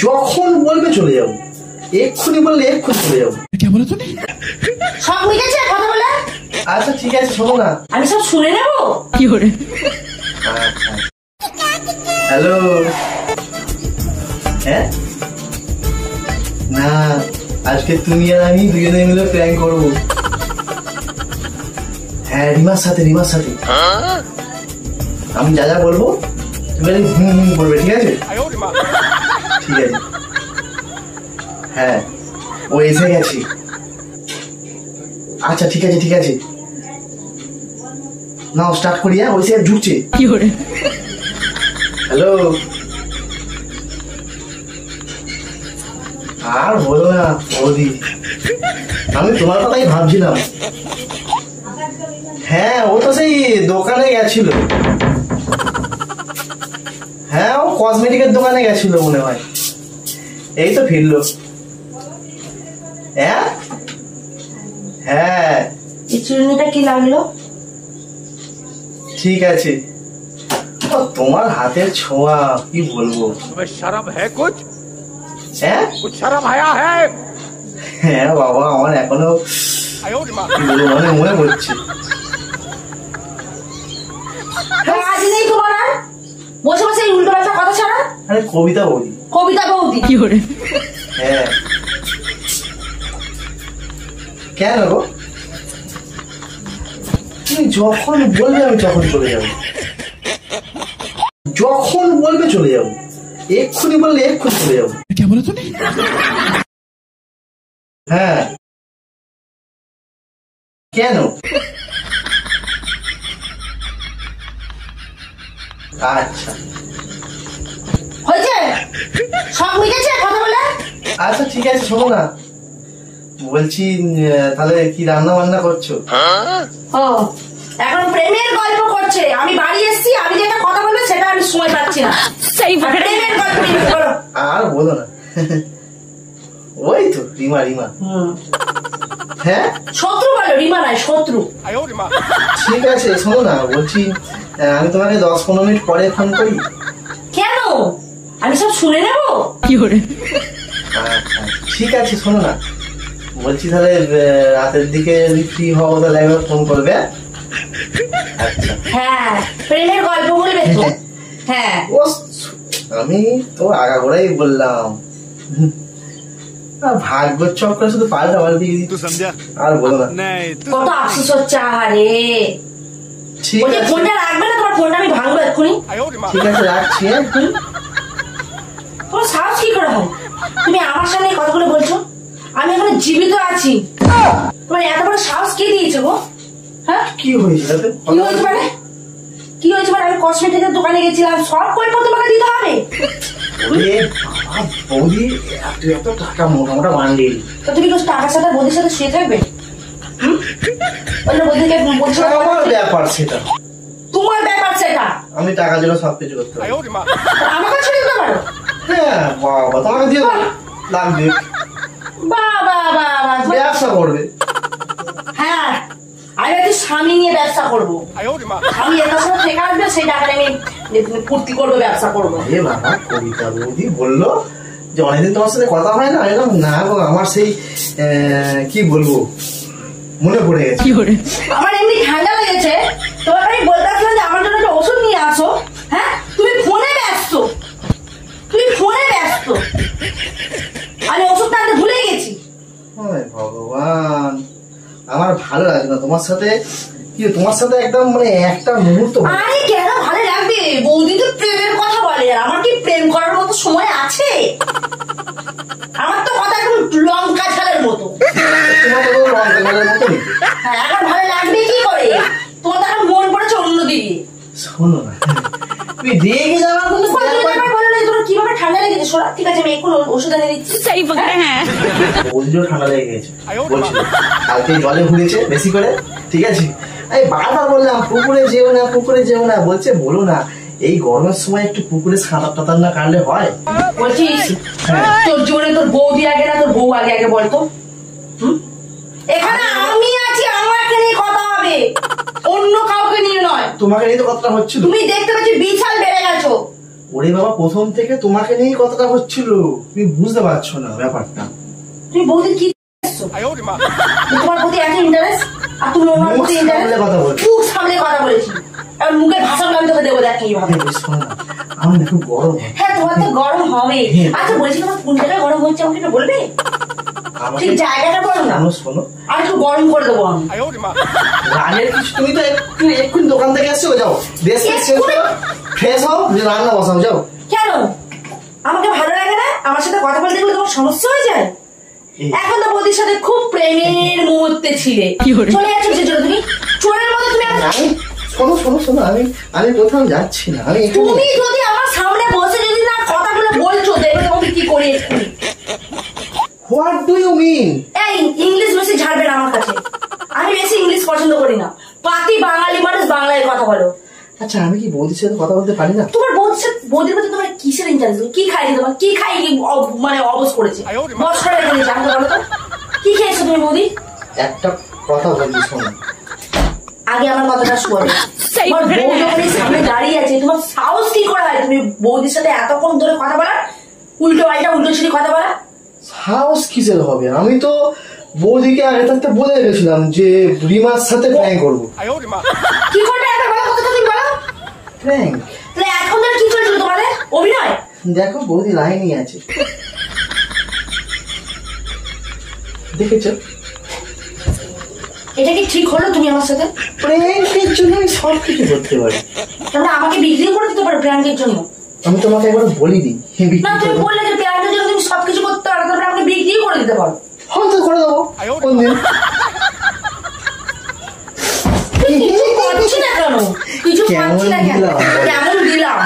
যখন বলবে চলে যাবো, এক্ষুনি বললে এক্ষুনি চলে যাবো। क्या बोला तूने? সব মিটেছে কথা বলে? আচ্ছা ঠিক আছে, শোনো না। আমি সব শুনে নেবো। কি করে? হ্যালো, হ্যাঁ না, আজকে তুমি আর আমি দুজনে মিলে প্ল্যান করবো। হ্যাঁ, রিমার সাথে আমি যা যা বলবো তুমি হুম হুম করবে, ঠিক আছে? ঠিক আছে, হ্যাঁ ও এসে গেছে। আচ্ছা ঠিক আছে নাও স্টার্ট করি। হ্যাঁ, ওই সে ঢুকছে। কি করে? হ্যালো, আর বলো না বৌদি, আমি তোমার কথাই ভাবছিলাম। হ্যাঁ, ও তো সেই দোকানে গেছিল। হ্যাঁ, ও কসমেটিকের দোকানে গেছিল মনে হয়, এই তো ফিরলো। হ্যাঁ হ্যাঁ, এই চুড়িটা কি লাগলো? ঠিক আছে, তোমার হাতের ছোঁয়া কি বলবো। शर्म है कुछ? হ্যাঁ शर्म आया है? হ্যাঁ বাবা, আমার এখনো মনে পড়ছে। কাজ নেই তোমার আর? বসে বসে এই উল্টো পাল্টা কথা ছাড়া? আরে কবিতা বৌদি। কবিতা বৌদি? কি করে? হ্যাঁ, কেন গো? তুমি যখন বলবে আমি তখন চলে যাবো, যখন বলবে চলে যাবো, এক্ষুনি বললে এক্ষুনি চলে যাবো। क्या बोला तूने? হ্যাঁ, কেন? আচ্ছা হয়েছে? সব মিটেছে কথা বলে? আচ্ছা ঠিক আছে, শোনো না, বলছি তাহলে কি রান্না বান্না করছো? ও, এখন প্রেমের গল্প করছে। আমি বাড়ি এসেছি, আমি যেটা কথা বলবো সেটা আমি সময় পাচ্ছি না। সেই প্রেমের গল্প নিয়ে বলো। আর বলো না, ওই তো রিমা। হ্যাঁ, শত্রু বলো, রিমা নয়, শত্রু। ঠিক আছে, শোনো না, বলছি আমি তোমাকে 10-15 মিনিট পরে ফোন করি। কেন? আমি সব শুনে নেবো। কি করে? আচ্ছা ঠিক আছে, শোনো না, বলছি তাহলে রাতের দিকে যদি ফ্রি হও তাহলে একবার ফোন করবে। আচ্ছা, হ্যাঁ, প্রেমের গল্প বলবে তো? হ্যাঁ, ও আমি তো আগাগোড়াই বললাম, ভাগ্য চক্র শুধু পাল্টি আর বলো না। কত আফসোস হচ্ছে। আহারে, ঠিক বলছি আছে ফোনটা রাখবে না? তোমার ফোনটা আমি ভাঙবো এক্ষুনি। ঠিক আছে, রাখছি। হ্যাঁ, তোমার সাহস কি করে হয়? তুমি আমার সামনে এই কথাগুলো বলছো? আমি এখন জীবিত আছি, তোমার এত বড় সাহস কে দিয়েছে গো? হ্যাঁ, কি হয়েছে? কি হয়েছে মানে? কি হয়েছে মানে? আমি কসমেটিকের দোকানে গেছিলাম, সব কৈফিয়ত তোমাকে দিতে হবে? বৌদি এত টাকা মোটা বান্ডিল, তো তুমি কি টাকার সাথে বৌদির সাথে শুয়ে থাকবে? বৌদিকে বলছো আমার ব্যাপার সেটা, তোমার ব্যাপার সেটা। আমি টাকার জন্য সবকিছু করতে পারি। আমাকে ছেড়ে দিতে পারো? হ্যাঁ বাবা, তোমাকে দিয়ে লাগবে, বাবা, ব্যবসা করবে। হ্যাঁ, আমি একটু স্বামী নিয়ে ব্যবসা করবো। আমি এটার সাথে থেকে আসবে, সেই টাকাটা আমি ফুর্তি করবো, ব্যবসা করবো। এ বাবা, কবিতা বৌদি বললো যে অনেকদিন তোমার সাথে কথা হয় না। এরকম না গো, আমার সেই কি বলবো, মনে পড়ে গেছে। কি করে? আমার এমনি ঠান্ডা লেগেছে, তোমাকে আমি বলতে আসলাম যে আমার জন্য একটা ওষুধ নিয়ে আসো। হ্যাঁ, তুমি ফোনে ব্যস্ত। আমি ওষুধটা আনতে ভুলে গেছি। ভগবান, আমার ভালো লাগে না তোমার সাথে, কি তোমার সাথে একদম মানে একটা মুহূর্ত। আরে কেন ভালো লাগবে? বৌদি তো প্রেমের কথা বলে, আর আমার কি প্রেম করার মতো সময় আছে? আমার তো কথা একদম লঙ্কা ঝালের মতো। হ্যাঁ, এখন ভালো লাগবে কি করে? তোমার তো এখন মন পড়েছে অন্যদিকে। শোনো না, তুমি রেগে যাওয়ার কোনো বলো না, তোমার কিভাবে ঠান্ডা লেগেছে? ঠিক আছে, আমি এখন ওষুধ এনে দিচ্ছি। সেই হ্যাঁ, বৌদিরও ঠান্ডা লেগে গেছে বলছিল, কালকে জলে ঘুরেছে বেশি করে। ঠিক আছে, আমি বারবার বললাম পুকুরে যেও না, বলছে বলো না, এই গরমের সময় একটু পুকুরে সাঁতার না কাটলে হয়? বলছিস তোর জীবনে তোর বৌদি আগে না তোর বউ আগে বলতো? এখানে আমি আছি, আমাকে নিয়ে কথা হবে, অন্য কাউকে নিয়ে নয়। তোমাকে নিয়ে তো কথাটা হচ্ছিল। তুমি দেখতে পাচ্ছি বিশাল বেড়ে গেছো। ওরে বাবা, প্রথম থেকে তোমাকে নিয়েই কথাটা হচ্ছিল, তুমি বুঝতে পারছো না ব্যাপারটা। তুমি বৌদি কি করছো? তোমার প্রতি এত ইন্টারেস্ট আর তুমি ওনার প্রতি ইন্টারেস্ট। মুখ সামলে কথা বলেছি, আর মুখের ভাষাগুলো আমি তোকে দেবো, দেখ কিভাবে। আমার একটু গরম। হ্যাঁ, তোমার তো গরম হবে। আচ্ছা বলছি, তোমার কোন জায়গায় গরম হচ্ছে আমাকে একটু বলবে? ঠিক জায়গাটা বলো না, শোনো, আর একটু গরম করে দেবো আমি। রাগের কিছু, তুমি তো এক্ষুনি দোকান থেকে এসছো, যাও ফ্রেশ হও, রান্না বসাও, যাও। কেন আমাকে ভালো লাগে না? আমার সাথে কথা বলতে গেলে তোমার সমস্যা হয়ে যায়। এখন তো বৌদির সাথে খুব প্রেমের মুহূর্তে ছিলে, চলে যাচ্ছ সেজন্য তুমি চোরের মতো। তুমি শোনো শোনো শোনো, আমি কোথাও যাচ্ছি না। তুমি যদি আমার সামনে বসে যদি না কথাগুলো বলছো, দেখবে তোমাকে কি করি এক্ষুনি। What do you mean? এই ইংলিশ বেশি ঝাড়বে না আমার কাছে, আমি বেশি ইংলিশ পছন্দ করি না। পাতি বাঙালি মানুষ বাংলায় কথা বলো। আচ্ছা, আমি কি বৌদির সাথে কথা বলতে পারি না? তোমার বৌদির প্রতি তোমার কিসের ইন্টারেস্ট? কি খাই তোমার? কি খাই মানে অবশ করেছে, বস করে রেখেছে আমাকে বলো তো, কি খেয়েছো তুমি বৌদি? একটা কথা বলছি, শোনো। আগে আমার কথাটা শুনে, তোমার বউ যখন সামনে দাঁড়িয়ে আছে, তোমার সাহস কি করে হয় তুমি বৌদির সাথে এতক্ষণ ধরে কথা বলা, উল্টো পাল্টা উল্টো ছিড়ি কথা বলা? সাহস কিসের হবে? আমি তো বৌদিকে আগে থাকতে বলে রেখেছিলাম যে রিমার সাথে প্র্যাঙ্ক করবো। কি করবে একটা বলো, কথা তুমি বলো। প্র্যাঙ্ক? তাহলে এখন ধরে কি চলছিল তোমাদের অভিনয়? দেখো বৌদি লাইনই আছে, দেখেছো? এটা কি ঠিক হলো? তুমি আমার সাথে প্র্যাঙ্কের জন্য আমি সব কিছু করতে পারি। তাহলে আমাকে বিক্রি করে দিতে পারো প্র্যাঙ্কের জন্য? আমি তোমাকে একবার বলিনি না, তুমি বললে যে প্র্যাঙ্কের জন্য তুমি সবকিছু করতে পারো, তারপরে আমাকে বিক্রি করে দিতে পারো। হয়তো করে দেবো কোনদিন। কিছু করছি না কেন? কিছু পাচ্ছি না কেন? কেমন দিলাম?